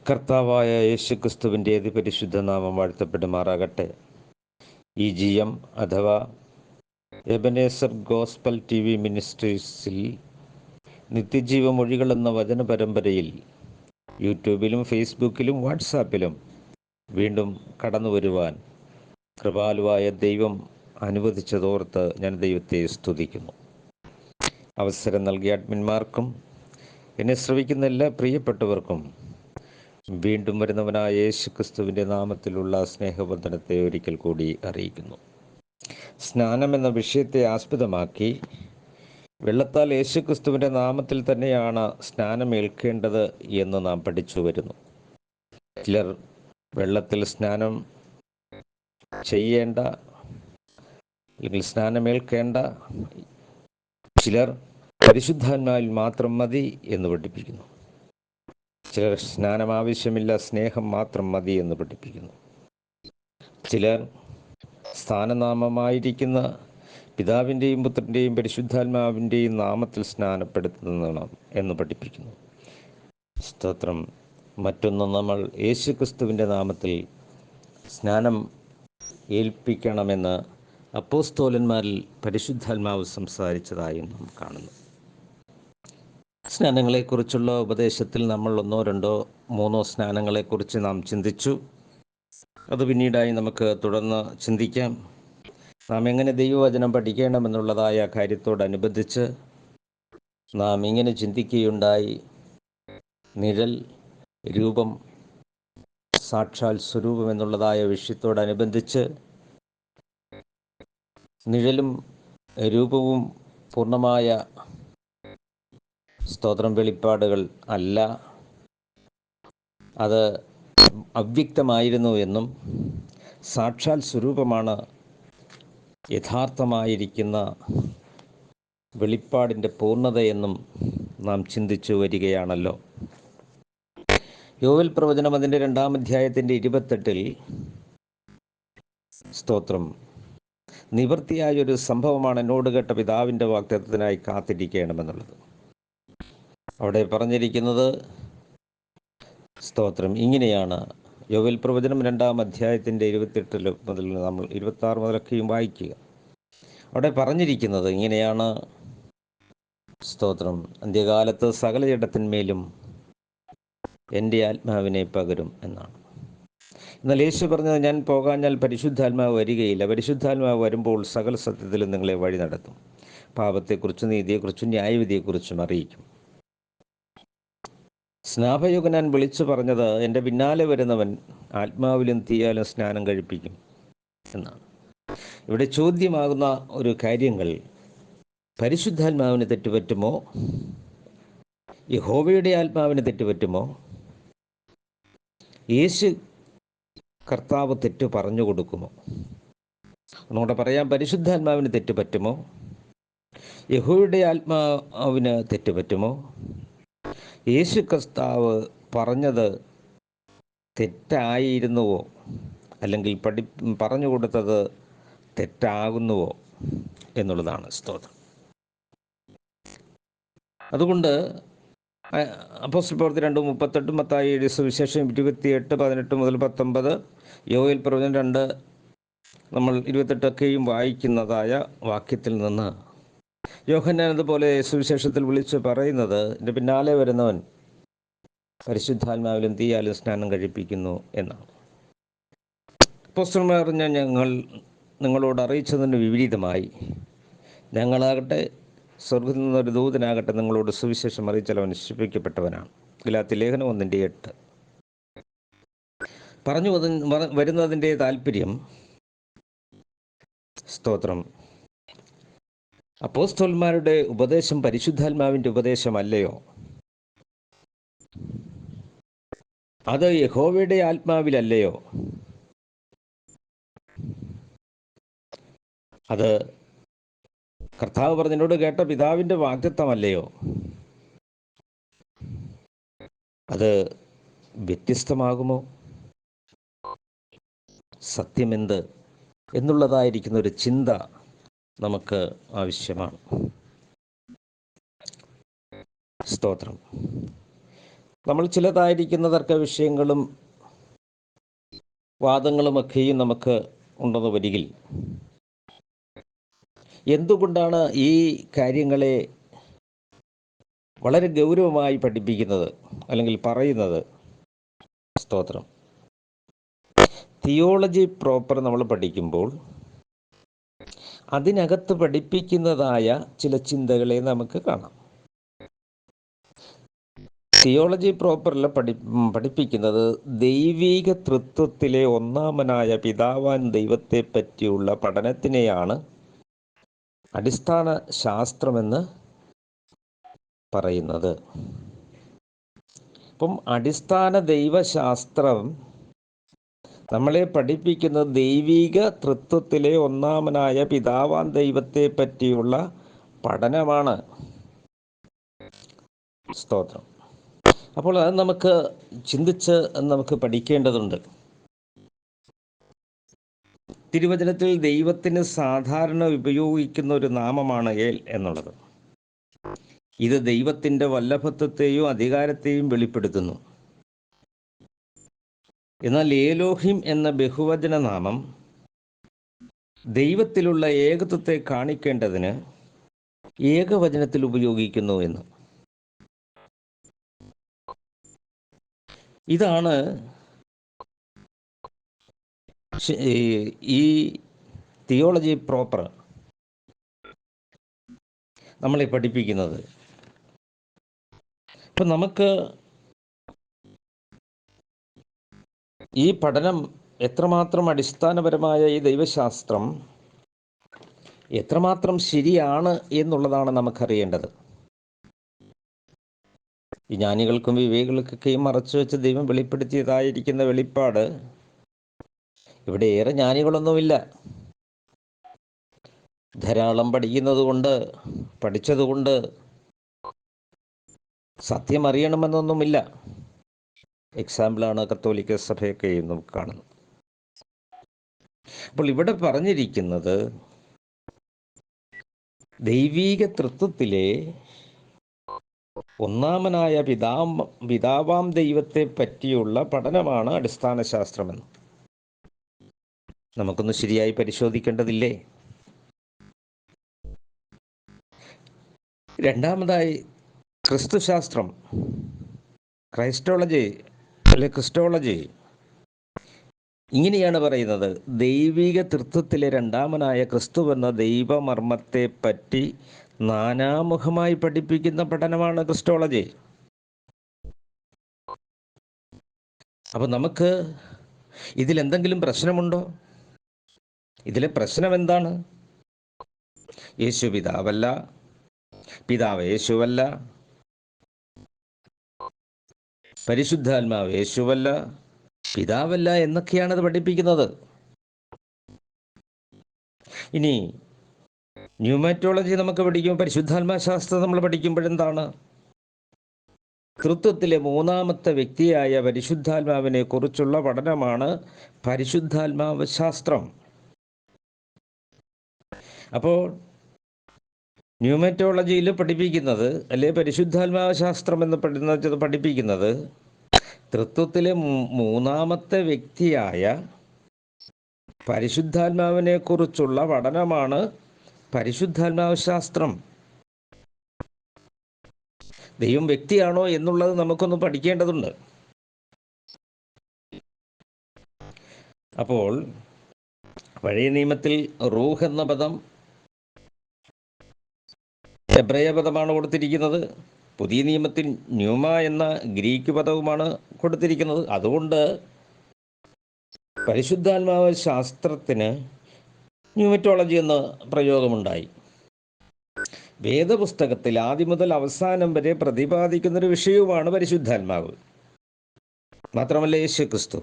കർത്താവായ യേശുക്രിസ്തുവിൻ്റെ അതിപരിശുദ്ധ നാമം വാഴ്ത്തപ്പെടുമാറാകട്ടെ. EGM അഥവാ എബനേസർ ഗോസ്പൽ TV മിനിസ്ട്രീസിൽ നിത്യജീവ മൊഴികൾ എന്ന വചന പരമ്പരയിൽ യൂട്യൂബിലും ഫേസ്ബുക്കിലും വാട്സാപ്പിലും വീണ്ടും കടന്നു വരുവാൻ കൃപാലുവായ ദൈവം അനുവദിച്ചതോർത്ത് ഞാൻ ദൈവത്തെ സ്തുതിക്കുന്നു. അവസരം നൽകിയ അഡ്മിന്മാർക്കും എന്നെ ശ്രവിക്കുന്ന എല്ലാ പ്രിയപ്പെട്ടവർക്കും വീണ്ടും വരുന്നവനായ യേശുക്രിസ്തുവിൻ്റെ നാമത്തിലുള്ള സ്നേഹബന്ധനത്തെ ഒരിക്കൽ കൂടി അറിയിക്കുന്നു. സ്നാനം എന്ന വിഷയത്തെ ആസ്പദമാക്കി വെള്ളത്താൽ യേശുക്രിസ്തുവിൻ്റെ നാമത്തിൽ തന്നെയാണ് സ്നാനം ഏൽക്കേണ്ടത് എന്ന് നാം പഠിച്ചു വരുന്നു. ചിലർ വെള്ളത്തിൽ സ്നാനം ചെയ്യേണ്ട അല്ലെങ്കിൽ സ്നാനമേൽക്കേണ്ട, ചിലർ പരിശുദ്ധാത്മാവിൽ മാത്രം മതി എന്ന് പഠിപ്പിക്കുന്നു. ചിലർ സ്നാനം ആവശ്യമില്ല, സ്നേഹം മാത്രം മതി എന്ന് പഠിപ്പിക്കുന്നു. ചിലർ സ്ഥാനനാമമായിരിക്കുന്ന പിതാവിൻ്റെയും പുത്രൻ്റെയും പരിശുദ്ധാത്മാവിൻ്റെയും നാമത്തിൽ സ്നാനപ്പെടുത്തണം എന്ന് പഠിപ്പിക്കുന്നു. സ്തോത്രം. മറ്റൊന്ന്, നമ്മൾ യേശുക്രിസ്തുവിൻ്റെ നാമത്തിൽ സ്നാനം ഏൽപ്പിക്കണമെന്ന് അപ്പോസ്തോലന്മാരിൽ പരിശുദ്ധാത്മാവ് സംസാരിച്ചതായും നാം കാണുന്നു. സ്നാനങ്ങളെക്കുറിച്ചുള്ള ഉപദേശത്തിൽ നമ്മൾ 1, 2, 3 സ്നാനങ്ങളെക്കുറിച്ച് നാം ചിന്തിച്ചു. അത് പിന്നീടായി നമുക്ക് തുടർന്ന് ചിന്തിക്കാം. നാം എങ്ങനെ ദൈവവചനം പഠിക്കണമെന്നുള്ളതായ കാര്യത്തോടനുബന്ധിച്ച് നാം ഇങ്ങനെ ചിന്തിക്കുകയുണ്ടായി. നിഴൽ, രൂപം, സാക്ഷാൽ സ്വരൂപം എന്നുള്ളതായ വിഷയത്തോടനുബന്ധിച്ച് നിഴലും രൂപവും പൂർണ്ണമായ സ്തോത്രം വെളിപ്പാടുകൾ അല്ല, അത് അവ്യക്തമായിരുന്നു എന്നും സാക്ഷാൽ സ്വരൂപമാണ് യഥാർത്ഥമായിരിക്കുന്ന വെളിപ്പാടിൻ്റെ പൂർണ്ണതയെന്നും നാം ചിന്തിച്ചു വരികയാണല്ലോ. യോവേൽ പ്രവചനം അതിൻ്റെ 2-ാം അധ്യായത്തിൻ്റെ 28-ൽ സ്തോത്രം നിവൃത്തിയായൊരു സംഭവമാണ് എന്നോട് കേട്ട പിതാവിൻ്റെ വാഗ്ദത്തത്തിനായി കാത്തിരിക്കണമെന്നുള്ളത്. അവിടെ പറഞ്ഞിരിക്കുന്നത് സ്തോത്രം ഇങ്ങനെയാണ്. യോവേൽ പ്രവചനം 2-ാം അധ്യായത്തിൻ്റെ 28 മുതൽ നമ്മൾ 26 മുതലൊക്കെയും വായിക്കുക. അവിടെ പറഞ്ഞിരിക്കുന്നത് ഇങ്ങനെയാണ്. സ്തോത്രം, അന്ത്യകാലത്ത് സകല ജഡത്തിന്മേലും എൻ്റെ ആത്മാവിനെ പകരും എന്നാണ്. എന്നാൽ യേശു പറഞ്ഞത്, ഞാൻ പോകാഞ്ഞാൽ പരിശുദ്ധാത്മാവ് വരികയില്ല. പരിശുദ്ധാത്മാവ് വരുമ്പോൾ സകല സത്യത്തിലും നിങ്ങളെ വഴി നടത്തും, പാപത്തെക്കുറിച്ചും നീതിയെക്കുറിച്ചും ന്യായവിധിയെക്കുറിച്ചും അറിയിക്കും. സ്നാപയോഹന്നാൻ വിളിച്ചു പറഞ്ഞത്, എൻ്റെ പിന്നാലെ വരുന്നവൻ ആത്മാവിലും തീയാലും സ്നാനം കഴിപ്പിക്കും എന്നാണ്. ഇവിടെ ചോദ്യമാകുന്ന ഒരു കാര്യങ്ങൾ, പരിശുദ്ധാത്മാവിന് തെറ്റുപറ്റുമോ? യഹോവയുടെ ആത്മാവിന് തെറ്റുപറ്റുമോ? യേശു കർത്താവ് തെറ്റ് പറഞ്ഞു കൊടുക്കുമോ? ഒന്നുകൂടെ പറയാം, പരിശുദ്ധാത്മാവിന് തെറ്റുപറ്റുമോ? യഹോവയുടെ ആത്മാവിന് തെറ്റുപറ്റുമോ? യേശു കർത്താവ് പറഞ്ഞത് തെറ്റായിരുന്നുവോ, അല്ലെങ്കിൽ പറഞ്ഞു കൊടുത്തത് തെറ്റാകുന്നുവോ എന്നുള്ളതാണ് സ്തോത്രം. അതുകൊണ്ട് അപ്പോസ്തല പ്രവൃത്തി 2:38, മത്തായി എഴുതിയ സുവിശേഷം 28:18 മുതൽ 19, യോവേൽ പ്രവചനം 2 നമ്മൾ 28 വായിക്കുന്നതായ വാക്യത്തിൽ നിന്ന് യോഹന്നാൻ അതുപോലെ സുവിശേഷത്തിൽ വിളിച്ച് പറയുന്നത്, എൻ്റെ പിന്നാലെ വരുന്നവൻ പരിശുദ്ധാത്മാവിലും തീയാലും സ്നാനം കഴിപ്പിക്കുന്നു എന്നാണ്. അപ്പോസ്തലന്മാർ ഞങ്ങൾ നിങ്ങളോട് അറിയിച്ചതിന് വിപരീതമായി ഞങ്ങളാകട്ടെ, സ്വർഗ്ഗത്തിൽ നിന്നൊരു ദൂതനാകട്ടെ നിങ്ങളോട് സുവിശേഷം അറിയിച്ചാൽ ശിക്ഷിക്കപ്പെട്ടവനാണ്. ഗലാത്യ ലേഖനം 1:8 പറഞ്ഞു വരുന്നതിൻ്റെ താല്പര്യം, സ്തോത്രം, അപ്പോസ്തലന്മാരുടെ ഉപദേശം പരിശുദ്ധാത്മാവിൻ്റെ ഉപദേശമല്ലയോ? അത് യഹോവയുടെ ആത്മാവിലല്ലയോ? അത് കർത്താവ് പറഞ്ഞതിനോട് കേട്ട പിതാവിൻ്റെ വാഗ്ദത്തമല്ലയോ? അത് വ്യത്യസ്തമാകുമോ? സത്യമെന്ത് എന്നുള്ളതായിരിക്കുന്ന ഒരു ചിന്ത നമുക്ക് ആവശ്യമാണ്. സ്തോത്രം. നമ്മൾ ചിലതായിരിക്കുന്ന തർക്ക വിഷയങ്ങളും വാദങ്ങളുമൊക്കെയും നമുക്ക് ഉണ്ടെന്ന് വരികിൽ എന്തുകൊണ്ടാണ് ഈ കാര്യങ്ങളെ വളരെ ഗൗരവമായി പഠിപ്പിക്കുന്നത് അല്ലെങ്കിൽ പറയുന്നത്? സ്തോത്രം. തിയോളജി പ്രോപ്പർ നമ്മൾ പഠിക്കുമ്പോൾ അതിനകത്ത് പഠിപ്പിക്കുന്നതായ ചില ചിന്തകളെ നമുക്ക് കാണാം. തിയോളജി പ്രോപ്പറിൽ പഠിപ്പിക്കുന്നത് ദൈവിക തൃത്വത്തിലെ ഒന്നാമനായ പിതാവാൻ ദൈവത്തെ പറ്റിയുള്ള പഠനത്തിനെയാണ് അടിസ്ഥാന ശാസ്ത്രമെന്ന് പറയുന്നത്. അപ്പം അടിസ്ഥാന ദൈവശാസ്ത്രം നമ്മളെ പഠിപ്പിക്കുന്നത് ദൈവിക തൃത്വത്തിലെ ഒന്നാമനായ പിതാവാൻ ദൈവത്തെ പറ്റിയുള്ള പഠനമാണ്. സ്തോത്രം. അപ്പോൾ അത് നമുക്ക് ചിന്തിച്ച് നമുക്ക് പഠിക്കേണ്ടതുണ്ട്. തിരുവചനത്തിൽ ദൈവത്തിന് സാധാരണ ഉപയോഗിക്കുന്ന ഒരു നാമമാണ് ഏൽ എന്നുള്ളത്. ഇത് ദൈവത്തിൻ്റെ വല്ലഭത്വത്തെയും അധികാരത്തെയും വെളിപ്പെടുത്തുന്നു. എന്നാൽ ഏലോഹിം എന്ന ബഹുവചന നാമം ദൈവത്തിലുള്ള ഏകത്വത്തെ കാണിക്കേണ്ടതിന് ഏകവചനത്തിൽ ഉപയോഗിക്കുന്നു എന്ന്. ഇതാണ് ഈ തിയോളജി പ്രോപ്പർ നമ്മളെ പഠിപ്പിക്കുന്നത്. അപ്പം നമുക്ക് ഈ പഠനം എത്രമാത്രം അടിസ്ഥാനപരമായ ഈ ദൈവശാസ്ത്രം എത്രമാത്രം ശരിയാണ് എന്നുള്ളതാണ് നമുക്കറിയേണ്ടത്. ഈ ജ്ഞാനികൾക്കും വിവേകികൾക്കൊക്കെയും മറച്ചു വെച്ച് ദൈവം വെളിപ്പെടുത്തിയതായിരിക്കുന്ന വെളിപ്പാട് ഇവിടെ ഏറെ ജ്ഞാനികളൊന്നുമില്ല. ധാരാളം പഠിച്ചതുകൊണ്ട് സത്യം അറിയണമെന്നൊന്നുമില്ല. എക്സാമ്പിളാണ് കത്തോലിക്ക സഭയൊക്കെ നമുക്ക് കാണുന്നത്. അപ്പോൾ ഇവിടെ പറഞ്ഞിരിക്കുന്നത് ദൈവീക തൃത്വത്തിലെ ഒന്നാമനായ പിതാവാം ദൈവത്തെ പറ്റിയുള്ള പഠനമാണ് അടിസ്ഥാന ശാസ്ത്രമെന്ന്. നമുക്കൊന്ന് ശരിയായി പരിശോധിക്കേണ്ടതില്ലേ? രണ്ടാമതായി ക്രിസ്തുശാസ്ത്രം, ക്രൈസ്റ്റോളജി അല്ലെ ക്രിസ്റ്റോളജി ഇങ്ങനെയാണ് പറയുന്നത്: ദൈവിക തൃത്വത്തിലെ രണ്ടാമനായ ക്രിസ്തുവെന്ന ദൈവമർമ്മത്തെ പറ്റി നാനാമുഖമായി പഠിപ്പിക്കുന്ന പഠനമാണ് ക്രിസ്റ്റോളജി. അപ്പം നമുക്ക് ഇതിലെന്തെങ്കിലും പ്രശ്നമുണ്ടോ? ഇതിലെ പ്രശ്നം എന്താണ്? യേശു പിതാവല്ല, പിതാവ് യേശുവല്ല, പരിശുദ്ധാത്മാവ് യേശുവല്ല, പിതാവല്ല എന്നൊക്കെയാണ് അത് പഠിപ്പിക്കുന്നത്. ഇനി ന്യൂമാറ്റോളജി നമുക്ക് പഠിക്കും, പരിശുദ്ധാത്മാശാസ്ത്രം നമ്മൾ പഠിക്കുമ്പോഴെന്താണ്? തൃത്വത്തിലെ മൂന്നാമത്തെ വ്യക്തിയായ പരിശുദ്ധാത്മാവിനെ കുറിച്ചുള്ള പഠനമാണ് പരിശുദ്ധാത്മാവ് ശാസ്ത്രം. അപ്പോൾ ന്യൂമാറ്റോളജിയിൽ പഠിപ്പിക്കുന്നത് അല്ലെ പരിശുദ്ധാത്മാവ് ശാസ്ത്രം എന്ന് പഠിപ്പിക്കുന്നത് തൃത്വത്തിലെ മൂന്നാമത്തെ വ്യക്തിയായ പരിശുദ്ധാത്മാവിനെ കുറിച്ചുള്ള പഠനമാണ് പരിശുദ്ധാത്മാവ് ശാസ്ത്രം. ദൈവം വ്യക്തിയാണോ എന്നുള്ളത് നമുക്കൊന്ന് പഠിക്കേണ്ടതുണ്ട്. അപ്പോൾ പഴയ നിയമത്തിൽ റൂഹ് എന്ന പദം എബ്രായ പദമാണ് കൊടുത്തിരിക്കുന്നത്. പുതിയ നിയമത്തിൽ ന്യൂമ എന്ന ഗ്രീക്ക് പദവുമാണ് കൊടുത്തിരിക്കുന്നത്. അതുകൊണ്ട് പരിശുദ്ധാത്മാവ് ശാസ്ത്രത്തിന് ന്യൂമറ്റോളജി എന്ന പ്രയോഗമുണ്ടായി. വേദപുസ്തകത്തിൽ ആദ്യം മുതൽ അവസാനം വരെ പ്രതിപാദിക്കുന്നൊരു വിഷയവുമാണ് പരിശുദ്ധാത്മാവ്. മാത്രമല്ല യേശു ക്രിസ്തു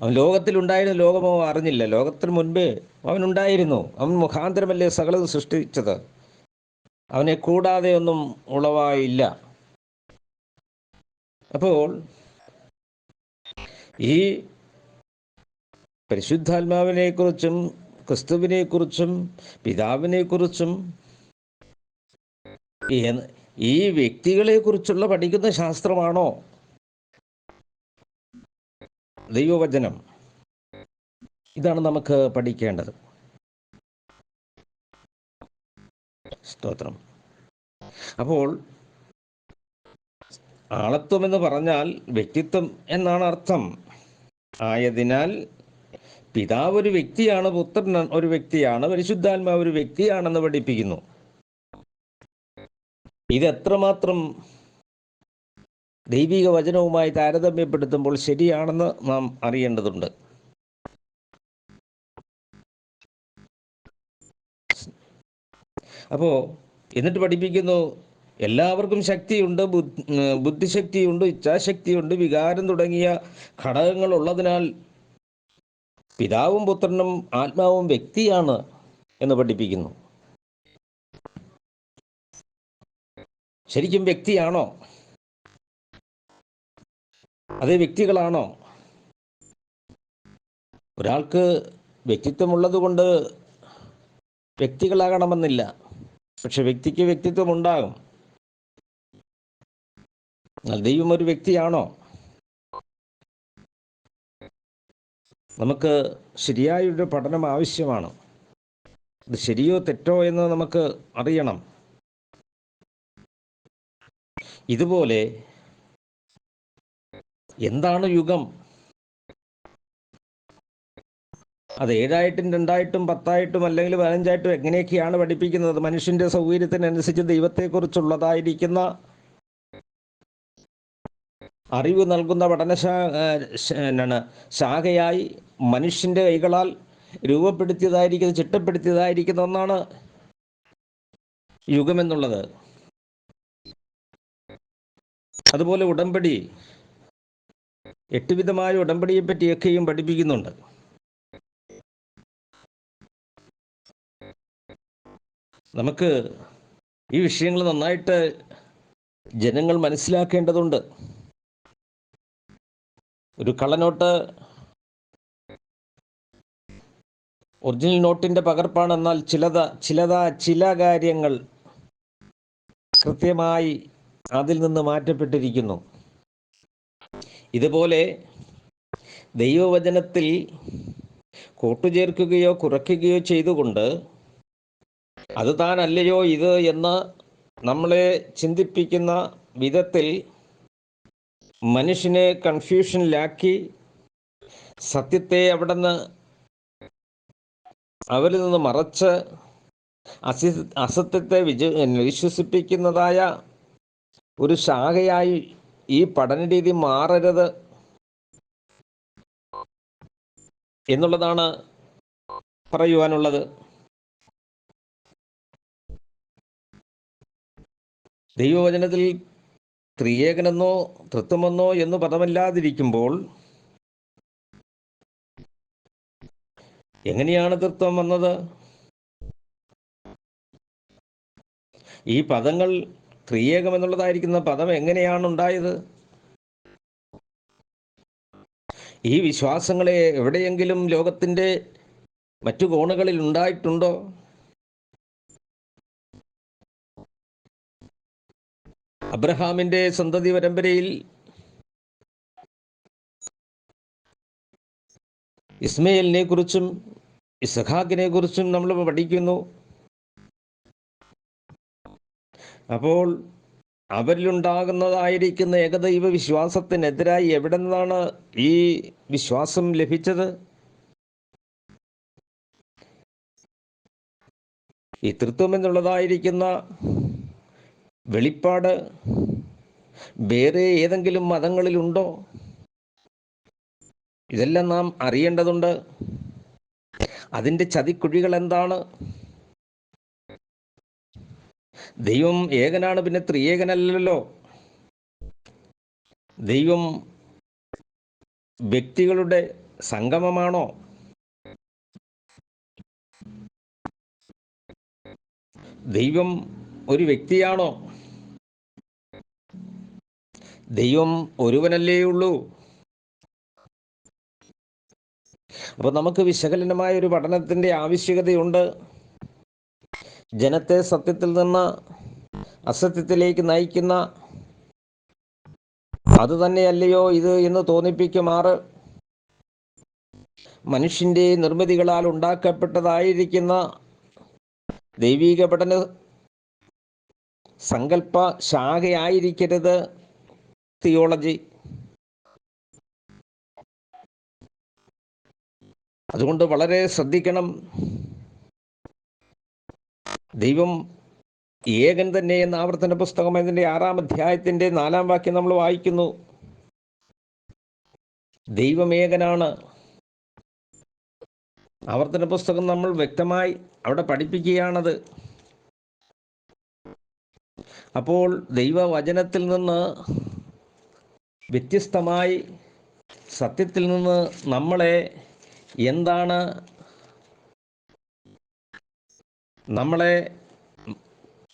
അവൻ ലോകത്തിലുണ്ടായിരുന്നു, ലോകമോ അറിഞ്ഞില്ല. ലോകത്തിന് മുൻപേ അവനുണ്ടായിരുന്നു. അവൻ മുഖാന്തരമല്ലേ സകലതും സൃഷ്ടിച്ചത്. അവനെ കൂടാതെ ഒന്നും ഉളവായില്ല. അപ്പോൾ ഈ പരിശുദ്ധാത്മാവിനെക്കുറിച്ചും ക്രിസ്തുവിനെക്കുറിച്ചും പിതാവിനെക്കുറിച്ചും ഈ വ്യക്തികളെ കുറിച്ചുള്ള പഠിക്കുന്ന ശാസ്ത്രമാണോ ദൈവവചനം? ഇതാണ് നമുക്ക് പഠിക്കേണ്ടത്. സ്തോത്രം. അപ്പോൾ ആളത്വം എന്ന് പറഞ്ഞാൽ വ്യക്തിത്വം എന്നാണ് അർത്ഥം. ആയതിനാൽ പിതാവ് ഒരു വ്യക്തിയാണ്, പുത്രൻ ഒരു വ്യക്തിയാണ്, പരിശുദ്ധാത്മാവ് ഒരു വ്യക്തിയാണെന്ന് പഠിപ്പിക്കുന്നു. ഇത് എത്രമാത്രം ദൈവിക വചനവുമായി താരതമ്യപ്പെടുത്തുമ്പോൾ ശരിയാണെന്ന് നാം അറിയേണ്ടതുണ്ട്. അപ്പോൾ എന്നിട്ട് പഠിപ്പിക്കുന്നു, എല്ലാവർക്കും ശക്തിയുണ്ട്, ബുദ്ധിശക്തിയുണ്ട്, ഇച്ഛാശക്തിയുണ്ട്, വികാരം തുടങ്ങിയ ഘടകങ്ങൾ ഉള്ളതിനാൽ പിതാവും പുത്രനും ആത്മാവും വ്യക്തിയാണ് എന്ന് പഠിപ്പിക്കുന്നു. ശരിക്കും വ്യക്തിയാണോ? അതേ വ്യക്തികളാണോ? ഒരാൾക്ക് വ്യക്തിത്വമുള്ളത് കൊണ്ട് വ്യക്തികളാകണമെന്നില്ല, പക്ഷെ വ്യക്തിക്ക് വ്യക്തിത്വം ഉണ്ടാകും. ദൈവം ഒരു വ്യക്തിയാണോ? നമുക്ക് ശരിയായൊരു പഠനം ആവശ്യമാണ്. ഇത് ശരിയോ തെറ്റോ എന്ന് നമുക്ക് അറിയണം. ഇതുപോലെ എന്താണ് യുഗം? അത് 7 2 10 അല്ലെങ്കിൽ 15 എങ്ങനെയൊക്കെയാണ് പഠിപ്പിക്കുന്നത്? മനുഷ്യന്റെ സൗകര്യത്തിനനുസരിച്ച് ദൈവത്തെക്കുറിച്ചുള്ളതായിരിക്കുന്ന അറിവ് നൽകുന്ന ശാഖയായി മനുഷ്യന്റെ കൈകളാൽ രൂപപ്പെടുത്തിയതായിരിക്കുന്ന, ചിട്ടപ്പെടുത്തിയതായിരിക്കുന്ന ഒന്നാണ് യുഗമെന്നുള്ളത്. അതുപോലെ ഉടമ്പടി, 8 വിധമായ ഉടമ്പടിയെ പറ്റിയൊക്കെയും പഠിപ്പിക്കുന്നുണ്ട്. നമുക്ക് ഈ വിഷയങ്ങൾ നന്നായിട്ട് ജനങ്ങൾ മനസ്സിലാക്കേണ്ടതുണ്ട്. ഒരു കള്ളനോട്ട് ഒറിജിനൽ നോട്ടിന്റെ പകർപ്പാണെന്നാൽ ചില കാര്യങ്ങൾ കൃത്യമായി അതിൽ നിന്ന് മാറ്റപ്പെട്ടിരിക്കുന്നു. ഇതുപോലെ ദൈവവചനത്തിൽ കൂട്ടുചേർക്കുകയോ കുറയ്ക്കുകയോ ചെയ്തുകൊണ്ട് അത് താനല്ലയോ ഇത് എന്ന് നമ്മളെ ചിന്തിപ്പിക്കുന്ന വിധത്തിൽ മനുഷ്യനെ കൺഫ്യൂഷനിലാക്കി സത്യത്തെ അവരിൽ നിന്ന് മറച്ച് അസത്യത്തെ വിശ്വസിപ്പിക്കുന്നതായ ഒരു ശാഖയായി ഈ പഠനരീതി മാറരുത് എന്നുള്ളതാണ് പറയുവാനുള്ളത്. ദൈവവചനത്തിൽ ത്രിയേകനെന്നോ തൃത്വമെന്നോ എന്ന് പദമില്ലാതിരിക്കുമ്പോൾ എങ്ങനെയാണ് തൃത്വം വന്നത്? ഈ പദങ്ങൾ, ത്രിയേകമെന്നുള്ളതായിരിക്കുന്ന പദം എങ്ങനെയാണ് ഉണ്ടായത്? ഈ വിശ്വാസങ്ങളെ എവിടെയെങ്കിലും ലോകത്തിൻ്റെ മറ്റു കോണുകളിൽ ഉണ്ടായിട്ടുണ്ടോ? അബ്രഹാമിൻ്റെ സന്തതി പരമ്പരയിൽ ഇസ്മയേലിനെ കുറിച്ചും ഇസഹാക്കിനെ കുറിച്ചും നമ്മൾ പഠിക്കുന്നു. അപ്പോൾ അവരിലുണ്ടാകുന്നതായിരിക്കുന്ന ഏകദൈവ വിശ്വാസത്തിനെതിരായി എവിടെ നിന്നാണ് ഈ വിശ്വാസം ലഭിച്ചത്? ഈ തൃത്വം എന്നുള്ളതായിരിക്കുന്ന വെളിപ്പാട് വേറെ ഏതെങ്കിലും മതങ്ങളിലുണ്ടോ? ഇതെല്ലാം നാം അറിയേണ്ടതുണ്ട്. അതിൻ്റെ ചതിക്കുഴികൾ എന്താണ്? ദൈവം ഏകനാണ്, പിന്നെ ത്രിയേകനല്ലല്ലോ. ദൈവം വ്യക്തികളുടെ സംഗമമാണോ? ദൈവം ഒരു വ്യക്തിയാണോ? ദൈവം ഒരുവനല്ലേ ഉള്ളൂ. അപ്പോൾ നമുക്ക് വിശകലനമായ ഒരു പഠനത്തിൻ്റെ ആവശ്യകതയുണ്ട്. ജനത്തെ സത്യത്തിൽ നിന്ന് അസത്യത്തിലേക്ക് നയിക്കുന്ന അതുതന്നെയല്ലയോ ഇത് എന്ന് തോന്നിപ്പിക്കുമാറ് മനുഷ്യൻ്റെ നിർമ്മിതികളാൽ ഉണ്ടാക്കപ്പെട്ടതായിരിക്കുന്ന ദൈവീക പഠന സങ്കല്പ ശാഖയായിരിക്കരുത് തിയോളജി. അതുകൊണ്ട് വളരെ ശ്രദ്ധിക്കണം. ദൈവം ഏകൻ തന്നെ എന്ന ആവർത്തന പുസ്തകം അതിൻ്റെ 6-ാം അധ്യായത്തിൻ്റെ 4-ാം വാക്യം നമ്മൾ വായിക്കുന്നു. ദൈവം ഏകനാണ്. ആവർത്തന പുസ്തകം നമ്മൾ വ്യക്തമായി അവിടെ പഠിപ്പിക്കുകയാണത്. അപ്പോൾ ദൈവവചനത്തിൽ നിന്ന് വ്യത്യസ്തമായി സത്യത്തിൽ നിന്ന് നമ്മളെ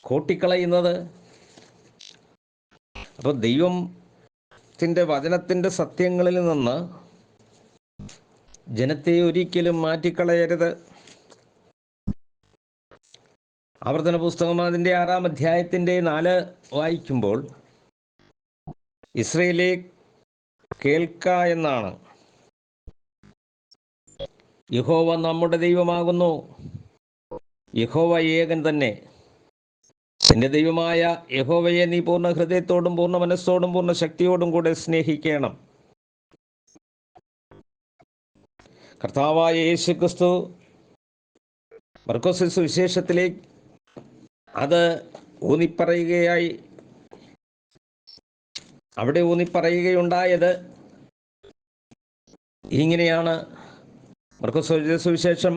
കൂട്ടിക്കളയുന്നത്? അപ്പോൾ ദൈവത്തിൻ്റെ വചനത്തിൻ്റെ സത്യങ്ങളിൽ നിന്ന് ജനത്തെ ഒരിക്കലും മാറ്റിക്കളയരുത്. ആവർത്തന പുസ്തകം അതിൻ്റെ 6-ാം അധ്യായത്തിൻ്റെ 4 വായിക്കുമ്പോൾ ഇസ്രായേലേ കേൾക്ക എന്നാണ്. യഹോവ നമ്മുടെ ദൈവമാകുന്നു. യഹോവ ഏകൻ തന്നെ. നിന്റെ ദൈവമായ യഹോവയെ നീ പൂർണ്ണ ഹൃദയത്തോടും പൂർണ്ണ മനസ്സോടും പൂർണ്ണ ശക്തിയോടും കൂടെ സ്നേഹിക്കണം. കർത്താവായ യേശുക്രിസ്തു മർക്കോസ് സുവിശേഷത്തിലേക്ക് അത് അവിടെ ഊന്നിപ്പറയുകയുണ്ടായത് ഇങ്ങനെയാണ്. മർക്കോസ് സുവിശേഷം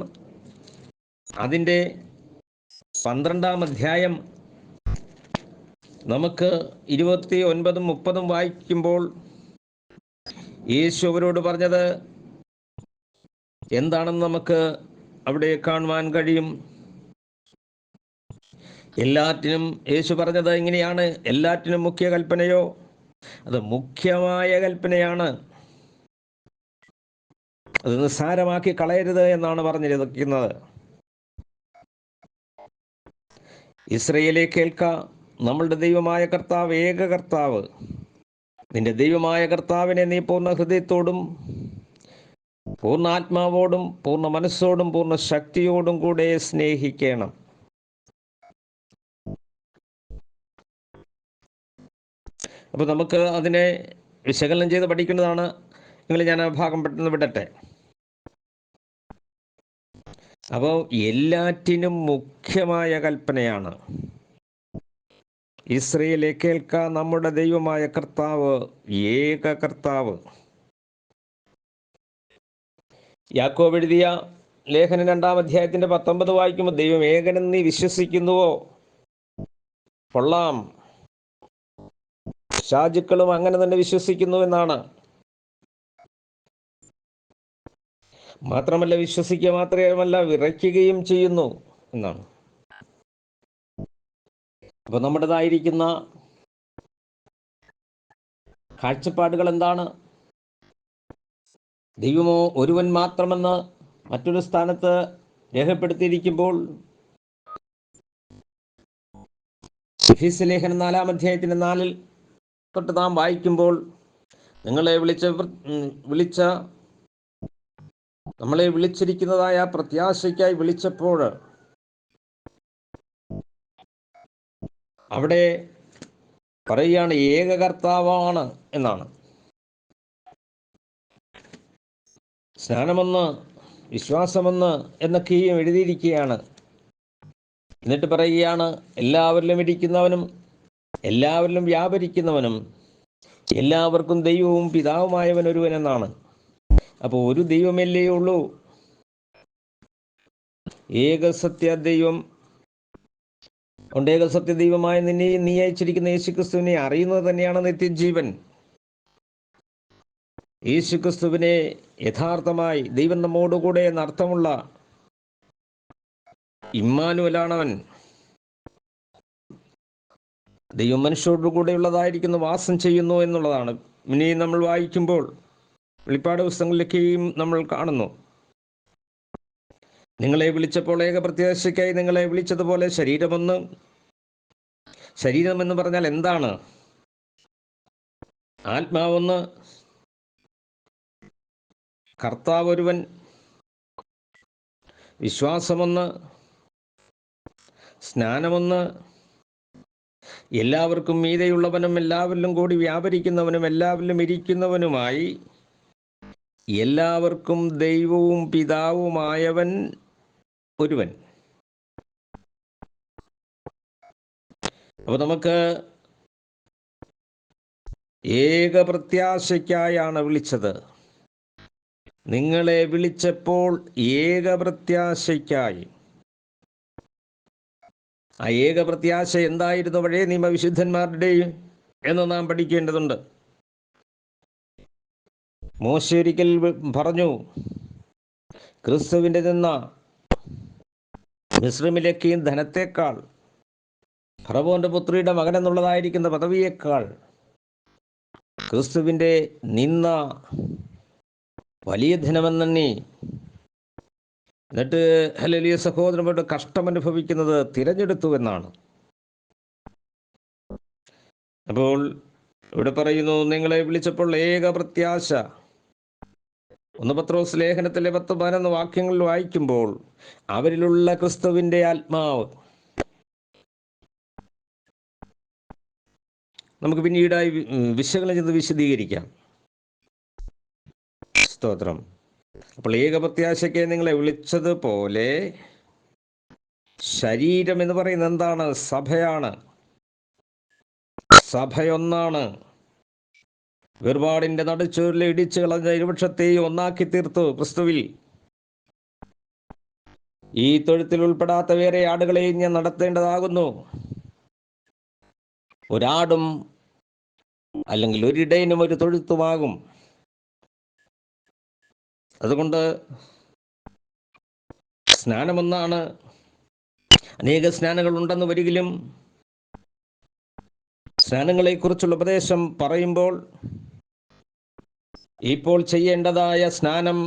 അതിൻ്റെ 12-ാം അധ്യായം നമുക്ക് 29-ഉം 30-ഉം വായിക്കുമ്പോൾ യേശു അവരോട് പറഞ്ഞത് എന്താണെന്ന് നമുക്ക് അവിടെ കാണുവാൻ കഴിയും. എല്ലാറ്റിനും യേശു പറഞ്ഞത് ഇങ്ങനെയാണ്. എല്ലാറ്റിനും മുഖ്യ കൽപ്പനയോ, അത് മുഖ്യമായ കൽപ്പനയാണ്, അത് നിസ്സാരമാക്കി കളയരുത് എന്നാണ് പറഞ്ഞിരിക്കുന്നത്. ഇസ്രായേലേ കേൾക്ക, നമ്മളുടെ ദൈവമായ കർത്താവ് ഏക കർത്താവ്. നിന്റെ ദൈവമായ കർത്താവിനെ നീ പൂർണ്ണ ഹൃദയത്തോടും പൂർണ്ണ ആത്മാവോടും പൂർണ്ണ മനസ്സോടും പൂർണ്ണ ശക്തിയോടും കൂടെ സ്നേഹിക്കണം. അപ്പോൾ നമുക്ക് അതിനെ വിശകലനം ചെയ്ത് പഠിക്കുന്നതാണ്. ഞാൻ ആ ഭാഗം പെട്ടെന്ന് വിടട്ടെ. അപ്പോൾ എല്ലാറ്റിനും മുഖ്യമായ കൽപ്പനയാണ് ഇസ്രായേലേ കേൾക്ക, നമ്മുടെ ദൈവമായ കർത്താവ് ഏക കർത്താവ്. യാക്കോബ് എഴുതിയ ലേഖനം 2-ാം അധ്യായത്തിൻ്റെ 19 വായിക്കുമ്പോൾ ദൈവം ഏകനെന്ന് നീ വിശ്വസിക്കുന്നുവോ? കൊള്ളാം, ഷാജുക്കളും അങ്ങനെ തന്നെ വിശ്വസിക്കുന്നു എന്നാണ്. മാത്രമല്ല വിശ്വസിക്കുക മാത്രമല്ല വിറയ്ക്കുകയും ചെയ്യുന്നു എന്നാണ്. അപ്പോൾ നമ്മുടേതായിരിക്കുന്ന കാഴ്ചപ്പാടുകൾ എന്താണ്? ദൈവമോ ഒരുവൻ മാത്രമെന്ന് മറ്റൊരു സ്ഥാനത്ത് രേഖപ്പെടുത്തിയിരിക്കുമ്പോൾ എഫെസ്യ ലേഖനം 4-ാം അധ്യായത്തിൻ്റെ 4 തൊട്ട് നാം വായിക്കുമ്പോൾ നമ്മളെ വിളിച്ചിരിക്കുന്നതായ പ്രത്യാശയ്ക്കായി വിളിച്ചപ്പോൾ അവിടെ പറയുകയാണ് ഏക കർത്താവാണ് എന്നാണ്. സ്നാനമെന്ന് വിശ്വാസമെന്ന് എന്നൊക്കെയും എഴുതിയിരിക്കുകയാണ്. എന്നിട്ട് പറയുകയാണ് എല്ലാവരിലും ഇരിക്കുന്നവനും എല്ലാവരിലും വ്യാപരിക്കുന്നവനും എല്ലാവർക്കും ദൈവവും പിതാവുമായവൻ ഒരുവൻ എന്നാണ്. അപ്പോൾ ഒരു ദൈവമല്ലേ ഉള്ളൂ, ഏകസത്യ ദൈവം. അതുകൊണ്ട് ഏകസത്യ ദൈവമായ നിന്നെയും നീ അയച്ചിരിക്കുന്ന യേശുക്രിസ്തുവിനെ അറിയുന്നത് തന്നെയാണ് നിത്യജീവൻ. യേശുക്രിസ്തുവിനെ യഥാർത്ഥമായി ദൈവം നമ്മോടുകൂടെ എന്നർത്ഥമുള്ള ഇമ്മാനുവലാണവൻ. ദൈവം മനുഷ്യരോടുകൂടെയുള്ളതായിരിക്കുന്നു, വാസം ചെയ്യുന്നു എന്നുള്ളതാണ്. ഇനി നമ്മൾ വായിക്കുമ്പോൾ വെളിപ്പാട് പുസ്തകങ്ങളിലേക്കും നമ്മൾ കാണുന്നു, നിങ്ങളെ വിളിച്ചപ്പോൾ ഏക പ്രത്യാശയ്ക്കായി നിങ്ങളെ വിളിച്ചതുപോലെ ശരീരമൊന്ന് ശരീരം എന്ന് പറഞ്ഞാൽ എന്താണ്? ആത്മാവൊന്ന്, കർത്താവ് ഒരുവൻ, വിശ്വാസമൊന്ന്, സ്നാനമൊന്ന്, എല്ലാവർക്കും മീതെയുള്ളവനും എല്ലാവരിലും കൂടി വ്യാപരിക്കുന്നവനും എല്ലാവരിലും ഇരിക്കുന്നവനുമായി എല്ലാവർക്കും ദൈവവും പിതാവുമായവൻ ഒരുവൻ. അപ്പോൾ നമുക്ക് ഏക പ്രത്യാശയ്ക്കായാണ് വിളിച്ചത്. നിങ്ങളെ വിളിച്ചപ്പോൾ ഏക പ്രത്യാശയ്ക്കായി. ആ ഏക പ്രത്യാശ എന്തായിരുന്നു പഴയ നിയമവിശുദ്ധന്മാരുടെയും എന്ന് നാം പഠിക്കേണ്ടതുണ്ട്. മോശെ ഒരിക്കൽ പറഞ്ഞു, ക്രിസ്തുവിൻ്റെ നിന്ന മിസ്രൈമിലേക്കും ധനത്തേക്കാൾ ഫറവോന്റെ പുത്രിയുടെ മകനെന്നുള്ളതായിരിക്കുന്ന പദവിയേക്കാൾ ക്രിസ്തുവിൻ്റെ നിന്ന വലിയ ധനമെന്നീ. എന്നിട്ട് ഹല്ലേലൂയ സഹോദരന്മാരുടെ കഷ്ടമനുഭവിക്കുന്നത് തിരഞ്ഞെടുത്തു എന്നാണ്. അപ്പോൾ ഇവിടെ പറയുന്നു, നിങ്ങളെ വിളിച്ചപ്പോൾ ഏക പ്രത്യാശ. 1 പത്രോസ് ലേഖനത്തിലെ 10-11 വാക്യങ്ങളിൽ വായിക്കുമ്പോൾ അവരിലുള്ള ക്രിസ്തുവിൻ്റെ ആത്മാവ്. നമുക്ക് പിന്നീടായി വിശകലനം ചെയ്ത് വിശദീകരിക്കാം. സ്തോത്രം. അപ്പോൾ ഏക പ്രത്യാശയ്ക്ക് നിങ്ങളെ വിളിച്ചതുപോലെ ശരീരം എന്ന് പറയുന്നത് എന്താണ്? സഭയാണ്. സഭയൊന്നാണ്. വേർപാടിൻ്റെ നടുച്ചോരിൽ ഇടിച്ചു കളഞ്ഞ ഇരുപക്ഷത്തെയും ഒന്നാക്കി തീർത്തു ക്രിസ്തുവിൽ. ഈ തൊഴുത്തിൽ ഉൾപ്പെടാത്ത വേറെ ആടുകളെയും ഞാൻ നടത്തേണ്ടതാകുന്നു. ഒരാടും അല്ലെങ്കിൽ ഒരിടയനും ഒരു തൊഴുത്തുമാകും. അതുകൊണ്ട് സ്നാനമൊന്നാണ്. അനേക സ്നാനങ്ങൾ ഉണ്ടെന്ന് വരികിലും സ്നാനങ്ങളെക്കുറിച്ചുള്ള ഉപദേശം പറയുമ്പോൾ ഇപ്പോൾ ചെയ്യേണ്ടതായ സ്നാനം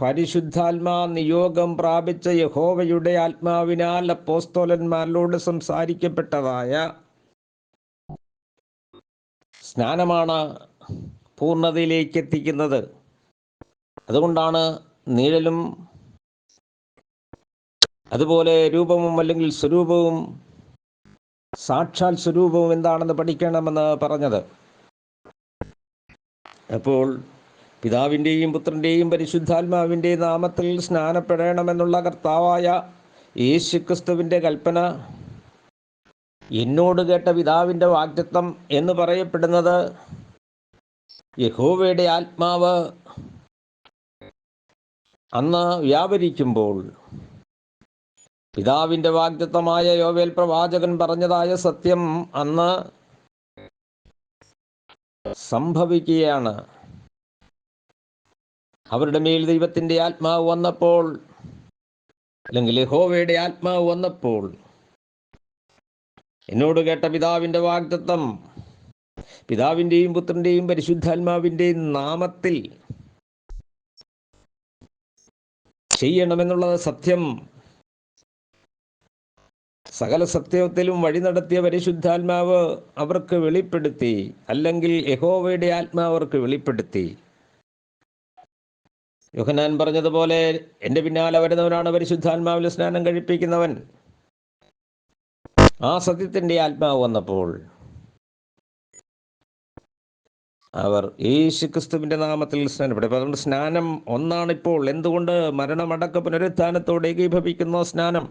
പരിശുദ്ധാത്മാ നിയോഗം പ്രാപിച്ച യഹോവയുടെ ആത്മാവിനാൽ അപ്പോസ്തലന്മാരിലോട് സംസാരിക്കപ്പെട്ടതായ സ്നാനമാണ് പൂർണ്ണതയിലേക്ക് എത്തിക്കുന്നത്. അതുകൊണ്ടാണ് നിഴലും അതുപോലെ രൂപവും അല്ലെങ്കിൽ സ്വരൂപവും സാക്ഷാൽ സ്വരൂപവും എന്താണെന്ന് പഠിക്കണമെന്ന് പറഞ്ഞത്. അപ്പോൾ പിതാവിൻ്റെയും പുത്രൻ്റെയും പരിശുദ്ധാത്മാവിൻ്റെയും നാമത്തിൽ സ്നാനപ്പെടണമെന്നുള്ള കർത്താവായ യേശുക്രിസ്തുവിൻ്റെ കൽപ്പന എന്നോട് കേട്ട പിതാവിൻ്റെ വാഗ്ദത്തം എന്ന് പറയപ്പെടുന്നത് യഹോവയുടെ ആത്മാവ് അന്ന് വ്യാപരിക്കുമ്പോൾ പിതാവിൻ്റെ വാഗ്ദത്തമായ യോവേൽ പ്രവാചകൻ പറഞ്ഞതായ സത്യം അന്ന് സംഭവിക്കുകയാണ്. അവരുടെ മേൽ ദൈവത്തിൻ്റെ ആത്മാവ് വന്നപ്പോൾ, അല്ലെങ്കിൽ യഹോവയുടെ ആത്മാവ് വന്നപ്പോൾ, എന്നോട് കേട്ട പിതാവിൻ്റെ വാഗ്ദത്തം പിതാവിൻ്റെയും പുത്രൻ്റെയും പരിശുദ്ധാത്മാവിൻ്റെയും നാമത്തിൽ ചെയ്യണമെന്നുള്ളത് സത്യം. സകല സത്യത്തിലും വഴി നടത്തിയ പരിശുദ്ധാത്മാവ് അവർക്ക് വെളിപ്പെടുത്തി, അല്ലെങ്കിൽ യഹോവയുടെ ആത്മാവ് അവർക്ക് വെളിപ്പെടുത്തി. യോഹന്നാൻ പറഞ്ഞതുപോലെ എൻ്റെ പിന്നാലെ വരുന്നവനാണ് പരിശുദ്ധാത്മാവിൽ സ്നാനം കഴിപ്പിക്കുന്നവൻ. ആ സത്യത്തിൻ്റെ ആത്മാവ് വന്നപ്പോൾ അവർ യേശുക്രിസ്തുവിൻ്റെ നാമത്തിൽ സ്നാനപ്പെടും. അതുകൊണ്ട് സ്നാനം ഒന്നാണിപ്പോൾ. എന്തുകൊണ്ട്? മരണമടക്ക പുനരുത്ഥാനത്തോട് ഏകീഭവിക്കുന്ന സ്നാനം.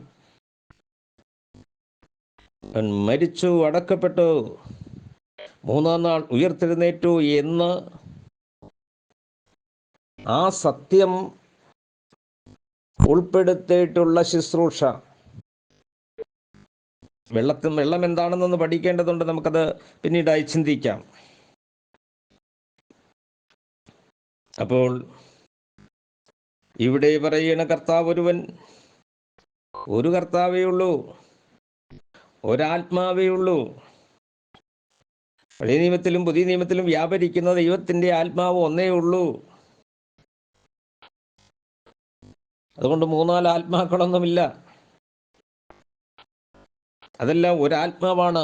മരിച്ചു, അടക്കപ്പെട്ടു, 3-ാം നാൾ ഉയർത്തെഴുന്നേറ്റു എന്ന് ആ സത്യം ഉൾപ്പെടുത്തിയിട്ടുള്ള ശുശ്രൂഷ. വെള്ളം എന്താണെന്നൊന്ന് പഠിക്കേണ്ടതുണ്ട്. നമുക്കത് പിന്നീടായി ചിന്തിക്കാം. അപ്പോൾ ഇവിടെ പറയുന്ന കർത്താവ് ഒരുവൻ, ഒരു കർത്താവേ ഉള്ളൂ, ഒരാത്മാവേ ഉള്ളൂ. പഴയ നിയമത്തിലും പുതിയ നിയമത്തിലും വ്യാപരിക്കുന്ന ദൈവത്തിൻ്റെ ആത്മാവ് ഒന്നേ ഉള്ളൂ. അതുകൊണ്ട് 3-4 ആത്മാക്കളൊന്നുമില്ല. അതെല്ലാം ഒരാത്മാവാണ്,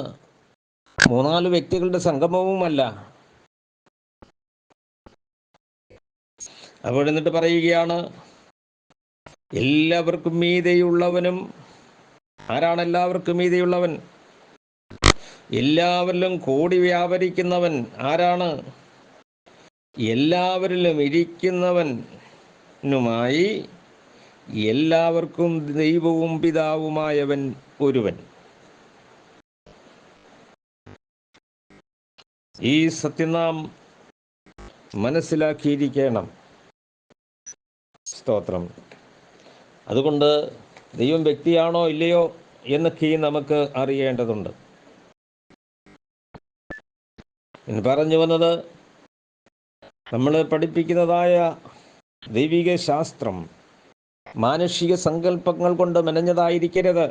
മൂന്നാല് വ്യക്തികളുടെ സംഗമവുമല്ല. അപ്പോൾ എന്നിട്ട് പറയുകയാണ്, എല്ലാവർക്കും മീതെയുള്ളവനും. ആരാണ് എല്ലാവർക്കും മീതെയുള്ളവൻ? എല്ലാവരിലും കൂടി വ്യാപരിക്കുന്നവൻ. ആരാണ്? എല്ലാവരിലും ഇരിക്കുന്നവനുമായി എല്ലാവർക്കും ദൈവവും പിതാവുമായവൻ ഒരുവൻ. ഈ സത്യം നാം മനസ്സിലാക്കിയിരിക്കണം. സ്തോത്രം. അതുകൊണ്ട് ദൈവം വ്യക്തിയാണോ ഇല്ലയോ എന്നൊക്കെ നമുക്ക് അറിയേണ്ടതുണ്ട്. പറഞ്ഞു വന്നത്, നമ്മൾ പഠിപ്പിക്കുന്നതായ ദൈവിക ശാസ്ത്രം മാനുഷിക സങ്കല്പങ്ങൾ കൊണ്ട് മെനഞ്ഞതായിരിക്കരുത്.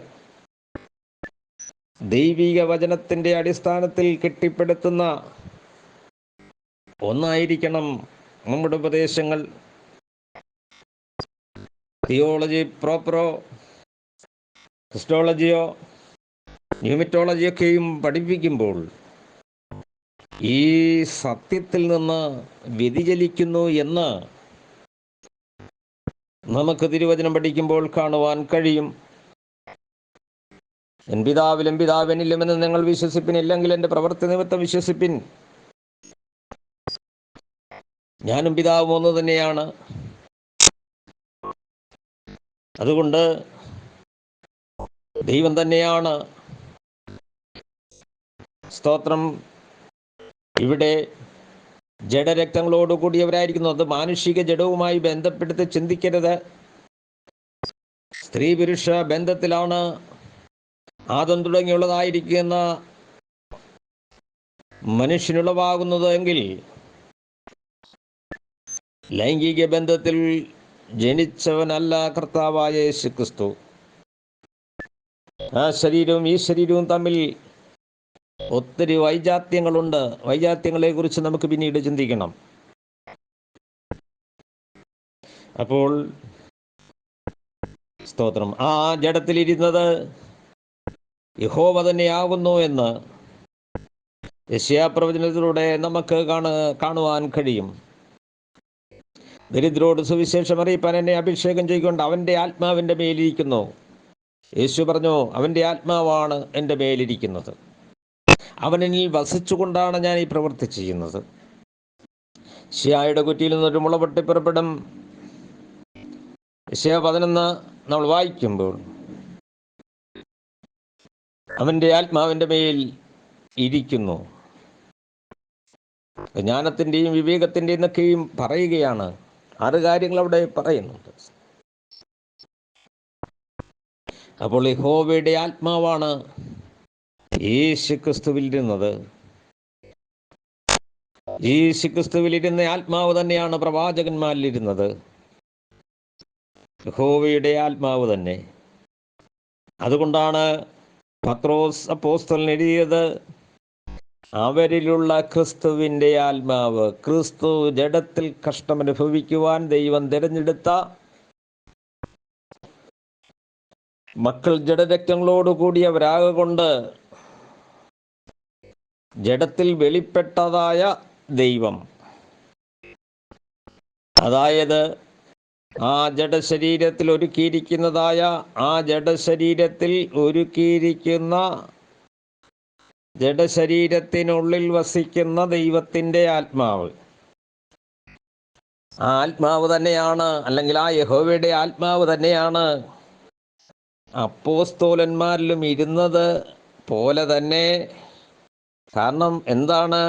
ദൈവിക വചനത്തിൻ്റെ അടിസ്ഥാനത്തിൽ കെട്ടിപ്പടുത്തുന്ന ഒന്നായിരിക്കണം നമ്മുടെ ഉപദേശങ്ങൾ. തിയോളജി പ്രോപ്പറോ ക്രിസ്റ്റോളജിയോ ന്യൂമിറ്റോളജിയൊക്കെയും പഠിപ്പിക്കുമ്പോൾ ഈ സത്യത്തിൽ നിന്ന് വ്യതിചലിക്കുന്നു എന്ന് നമുക്ക് തിരുവചനം പഠിക്കുമ്പോൾ കാണുവാൻ കഴിയും. എൻ പിതാവിലും പിതാവിനിലുമെന്ന് നിങ്ങൾ വിശ്വസിപ്പിൻ, ഇല്ലെങ്കിൽ എൻ്റെ പ്രവൃത്തി നിമിത്തം വിശ്വസിപ്പിൻ. ഞാനും പിതാവും ഒന്ന് തന്നെയാണ്. അതുകൊണ്ട് ദൈവം തന്നെയാണ്. സ്തോത്രം. ഇവിടെ ജഡരക്തങ്ങളോട് കൂടിയവരായിരിക്കുന്നു. അത് മാനുഷിക ജഡവുമായി ബന്ധപ്പെടുത്തി ചിന്തിക്കരുത്. സ്ത്രീ പുരുഷ ബന്ധത്തിലാണ് ആദം തുടങ്ങിയുള്ളതായിരിക്കുന്ന മനുഷ്യനുളവാകുന്നത് എങ്കിൽ ലൈംഗിക ബന്ധത്തിൽ ജനിച്ചവനല്ല കർത്താവായ യേശുക്രിസ്തു. ആ ശരീരവും ഈ ശരീരവും തമ്മിൽ ഒത്തിരി വൈജാത്യങ്ങളുണ്ട്. വൈജാത്യങ്ങളെ കുറിച്ച് നമുക്ക് പിന്നീട് ചിന്തിക്കണം. അപ്പോൾ സ്തോത്രം, ആ ജഡത്തിലിരുന്നത് യഹോവ തന്നെയാകുന്നു എന്ന് യെശയ്യാപ്രവചനത്തിലൂടെ നമുക്ക് കാണുവാൻ കഴിയും. ദരിദ്രോട് സുവിശേഷം അറിയിപ്പാൻ എന്നെ അഭിഷേകം ചെയ്തുകൊണ്ട് അവൻ്റെ ആത്മാവിൻ്റെ മേലിരിക്കുന്നു. യേശു പറഞ്ഞു, അവൻ്റെ ആത്മാവാണ് എൻ്റെ മേലിരിക്കുന്നത്. അവനിൽ വസിച്ചുകൊണ്ടാണ് ഞാൻ ഈ പ്രവൃത്തി ചെയ്യുന്നത്. യെശയ്യായുടെ കുറ്റിയിൽ നിന്നൊരു മുള പൊട്ടി പുറപ്പെടും. യെശയ്യാ 11 നമ്മൾ വായിക്കുമ്പോൾ അവൻ്റെ ആത്മാവിൻ്റെ മേൽ ഇരിക്കുന്നു. ജ്ഞാനത്തിൻ്റെയും വിവേകത്തിൻ്റെയും എന്നൊക്കെയും പറയുകയാണ്. 6 കാര്യങ്ങൾ അവിടെ പറയുന്നുണ്ട്. അപ്പോൾ യഹോവയുടെ ആത്മാവാണ് യേശുക്രിസ്തുവിലിരുന്നത്. യേശുക്രിസ്തുവിലിരുന്ന ആത്മാവ് തന്നെയാണ് പ്രവാചകന്മാരിലിരുന്നത്. യഹോവയുടെ ആത്മാവ് തന്നെ. അതുകൊണ്ടാണ് പത്രോസ് അപ്പോസ്തലൻ എഴുതിയത്, അവരിലുള്ള ക്രിസ്തുവിൻ്റെ ആത്മാവ്. ക്രിസ്തു ജഡത്തിൽ കഷ്ടമനുഭവിക്കുവാൻ ദൈവം തിരഞ്ഞെടുത്ത മക്കൾ ജഡരക്തങ്ങളോടുകൂടിയവരാകൊണ്ട് ജഡത്തിൽ വെളിപ്പെട്ടതായ ദൈവം, അതായത് ആ ജഡശരീരത്തിൽ ഒരുക്കിയിരിക്കുന്നതായ ജഡശരീരത്തിനുള്ളിൽ വസിക്കുന്ന ദൈവത്തിൻ്റെ ആത്മാവ്. ആ ആത്മാവ് തന്നെയാണ്, അല്ലെങ്കിൽ ആ യഹോവയുടെ ആത്മാവ് തന്നെയാണ് അപ്പോസ്തോലന്മാരിലും ഇരുന്നത് പോലെ തന്നെ. കാരണം എന്താണ്?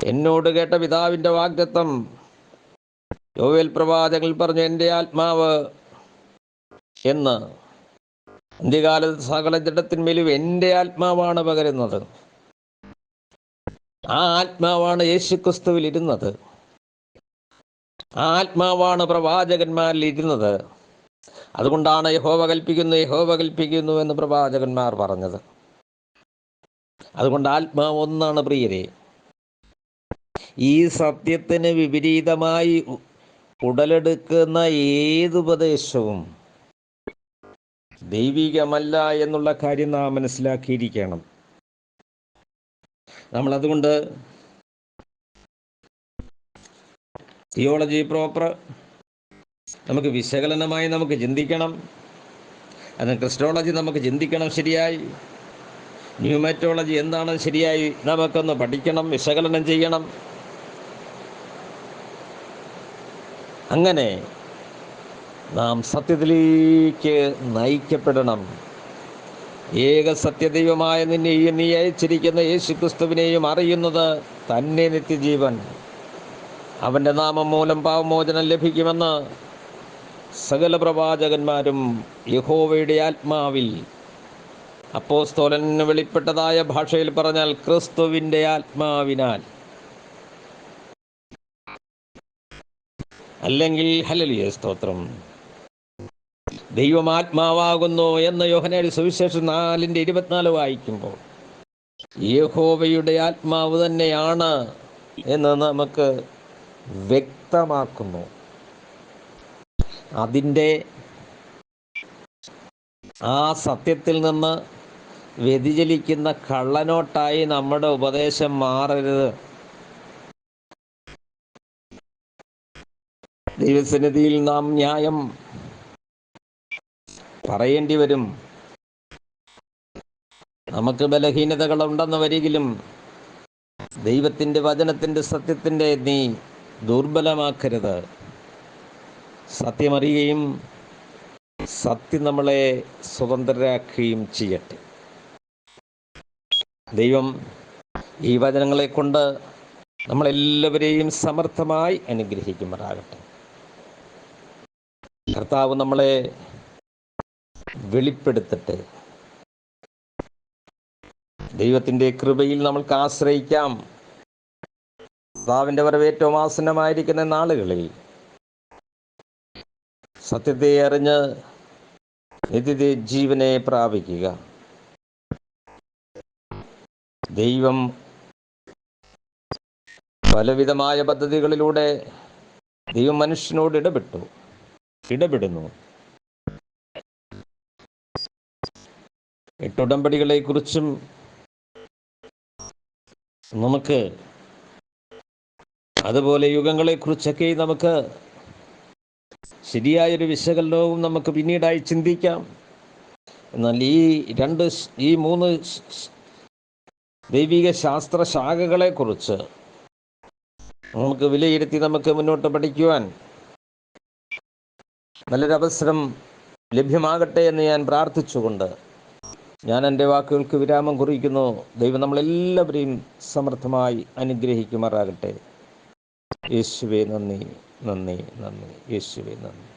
എന്നോട് കേട്ട പിതാവിൻ്റെ വാഗ്ദത്തം യോവേൽ പ്രവാചകൻ പറഞ്ഞു, എൻ്റെ ആത്മാവ് എന്ന്. അന്ത്യകാലത്ത് സകല ജഡത്തിന്മേലും എൻ്റെ ആത്മാവാണ് പകരുന്നത്. ആ ആത്മാവാണ് യേശുക്രിസ്തുവിൽ ഇരുന്നത്. ആ ആത്മാവാണ് പ്രവാചകന്മാരിൽ ഇരുന്നത്. അതുകൊണ്ടാണ് യഹോവ കൽപ്പിക്കുന്നു എന്ന് പ്രവാചകന്മാർ പറഞ്ഞത്. അതുകൊണ്ട് ആത്മാവ് ഒന്നാണ് പ്രിയരെ. ഈ സത്യത്തിന് വിപരീതമായി ഉടലെടുക്കുന്ന ഏതുപദേശവും ദൈവികമല്ല എന്നുള്ള കാര്യം നാം മനസ്സിലാക്കിയിരിക്കണം. നമ്മളതുകൊണ്ട് തിയോളജി പ്രോപ്പർ നമുക്ക് വിശകലനമായി നമുക്ക് ചിന്തിക്കണം. അത് ക്രിസ്റ്റോളജി നമുക്ക് ചിന്തിക്കണം ശരിയായി. ന്യൂമാറ്റോളജി എന്താണ് ശരിയായി നമുക്കൊന്ന് പഠിക്കണം, വിശകലനം ചെയ്യണം. അങ്ങനെ നാം സത്യത്തിലേക്ക് നയിക്കപ്പെടണം. ഏക സത്യദൈവമായ നിന്നെയും നീ അയച്ചിരിക്കുന്ന യേശുക്രിസ്തുവിനെയും അറിയുന്നത് തന്നെ നിത്യജീവൻ. അവൻ്റെ നാമം മൂലം പാപമോചനം ലഭിക്കുമെന്ന് സകല പ്രവാചകന്മാരും യഹോവയുടെ ആത്മാവിൽ, അപ്പോസ്തലന് വെളിപ്പെട്ടതായ ഭാഷയിൽ പറഞ്ഞാൽ ക്രിസ്തുവിൻ്റെ ആത്മാവിനാൽ, അല്ലെങ്കിൽ ഹല്ലേലൂയ സ്തോത്രം, ദൈവമാത്മാവാകുന്നു എന്ന് യോഹന്നാന്റെ സുവിശേഷം 4:24 വായിക്കുമ്പോൾ യഹോവയുടെ ആത്മാവ് തന്നെയാണ് എന്ന് നമുക്ക് വ്യക്തമാക്കുന്നു. അതിൻ്റെ ആ സത്യത്തിൽ നിന്ന് വ്യതിചലിക്കുന്ന കള്ളനോട്ടായി നമ്മുടെ ഉപദേശം മാറരുത്. ദൈവസന്നിധിയിൽ നാം ന്യായം പറയേണ്ടി വരും. നമുക്ക് ബലഹീനതകളുണ്ടെന്ന് വരികിലും ദൈവത്തിൻ്റെ വചനത്തിൻ്റെ സത്യത്തിൻ്റെ നീ ദുർബലമാക്കരുത്. സത്യമറിയുകയും സത്യം നമ്മളെ സ്വതന്ത്രരാക്കുകയും ചെയ്യട്ടെ. ദൈവം ഈ വചനങ്ങളെ കൊണ്ട് നമ്മളെല്ലാവരെയും സമർത്ഥമായി അനുഗ്രഹിക്കുമാറാകട്ടെ. കർത്താവ് നമ്മളെ വെളിപ്പെടുത്തട്ടെ. ദൈവത്തിൻ്റെ കൃപയിൽ നമ്മൾക്ക് ആശ്രയിക്കാം. കർത്താവിൻ്റെ വരവേറ്റവും ആസന്നമായിരിക്കുന്ന നാളുകളിൽ സത്യത്തെ അറിഞ്ഞ് നിത്യ ജീവനെ പ്രാപിക്കുക. ദൈവം പലവിധമായ പദ്ധതികളിലൂടെ ദൈവം മനുഷ്യനോട് ഇടപെടുന്നു. 8 ഉടമ്പടികളെക്കുറിച്ചും നമുക്ക്, അതുപോലെ യുഗങ്ങളെക്കുറിച്ചൊക്കെ നമുക്ക് ശരിയായൊരു വിശകലനവും നമുക്ക് പിന്നീടായി ചിന്തിക്കാം. എന്നാൽ ഈ 3 ദൈവിക ശാസ്ത്ര ശാഖകളെക്കുറിച്ച് നമുക്ക് വിലയിരുത്തി നമുക്ക് മുന്നോട്ട് പഠിക്കുവാൻ നല്ലൊരവസരം ലഭ്യമാകട്ടെ എന്ന് ഞാൻ പ്രാർത്ഥിച്ചുകൊണ്ട് ഞാൻ എൻ്റെ വാക്കുകൾക്ക് വിരാമം കുറിക്കുന്നു. ദൈവം നമ്മളെല്ലാവരെയും സമർത്ഥമായി അനുഗ്രഹിക്കുമാറാകട്ടെ. യേശുവേ നന്ദി, നന്ദി, നന്ദി. യേശുവേ നന്ദി.